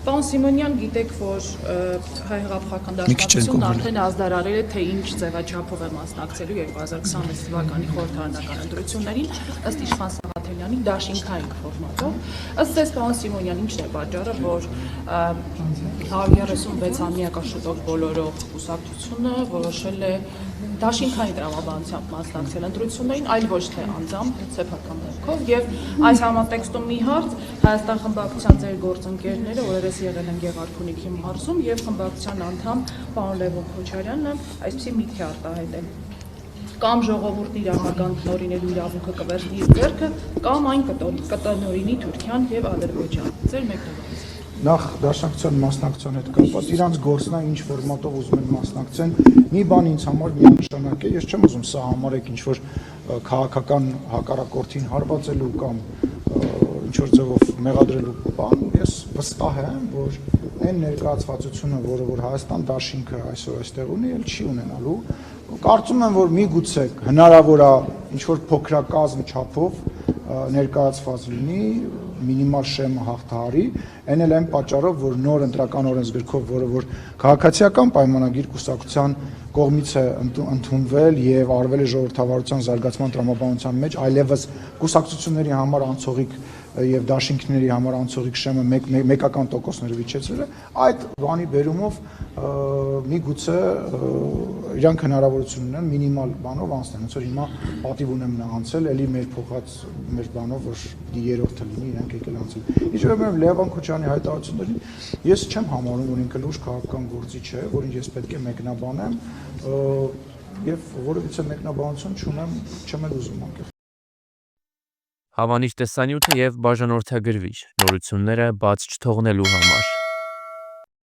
Պարոն Սիմոնյան, գիտեք, որ հայ հեղափոխական դաշնակցությունն արդեն ազդարարել է, թե ինչ ձևաչափով է մասնակցելու 2026 թվականի խորհրդարանական ընտրություններին, ըստ Իշխան Սաղաթելյանի դաշինքային ֆորմատով։ Ըստ ձեզ, պարոն Սիմոնյան, ինչն է պատճառը, որ 136-ամյակա շուտով բոլորող կուսակցությունը որոշել է դաշինքային տրամաբանությամբ մասնակցել ընտրություններին, այլ ոչ թե անձամբ սեփական դեպքով, եւ այս համատեքստում մի հարց Հայաստան խմբակցության ձեր գործընկերները օրերս եղել են Գեղարքունիքի մարզում եւ խմբակցության անդամ պարոն Լևոն Քոչարյանն այսպիսի միտք է արտահայտել. կամ ժողովուրդն իր ահագան տնօրինելու իրավունքը կվերցնի իր ձեռքը, կամ այն կտնօրինի Թուրքիան եւ Ադրբեջան։ Ձեր մեկնաբանությունը։ Նախ դաշնակցության մասնակցության հետ կապված իրանց գործն է ինչ ֆորմատով ուզում են մասնակցեն։ Մի բան ինձ համար միանշանակ է, ես չեմ ուզում սա համարեք ինչ որ քաղաքական հակառակորդին հարվածելու կամ ինչ որ ձևով մեղադրելու բան, ես վստահ եմ, որ այն ներկայացվածությունը, որը որ Հայաստան դաշինքը այսօր այստեղ ունի, էլ չի ունենալու։ Կարծում եմ, որ միգուցե հնարավոր է ինչ որ փոքրակազմ չափով ներկայացված լինի, մինիմալ շեմը հաղթահարի, այն էլ այն պատճառով, որ նոր ընտրական օրենսգրքով, որը որ քաղաքացիական պայմանագիր կուսակցության կողմից է ընդունվել եւ արվել է ժողովրդավարության զարգացման տրամաբանության մեջ, այլևս կուսակցությունների համար անցողիկ եւ դաշինքների համար անցողիկ շեմը մեկական տոկոսներով իջեցրել է, այդ բանի բերումով միգուցե իրանք հնարավորություն ունեն մինիմալ բանով անցնել, ոնց որ հիմա պատիվ ունեմ նա անցել, էլի մեր փոխած մեր բանով, որ երրորդը լինի, իրանք եկել անցել։ Ինչ վերաբերում Լևոն Քոչարյանի հայտարարություններին, ես չեմ համարում, որ ինքը լուրջ քաղաքական գործիչ է, որին ես պետք է մեկնաբանեմ, եւ որովհետեւ մեկնաբանություն չունեմ, չեմ էլ ուզում անկեղծ։ Հավանիչ տեսանյութը եւ բաժանորդագրվիչ նորությունները բաց չթողնելու համար։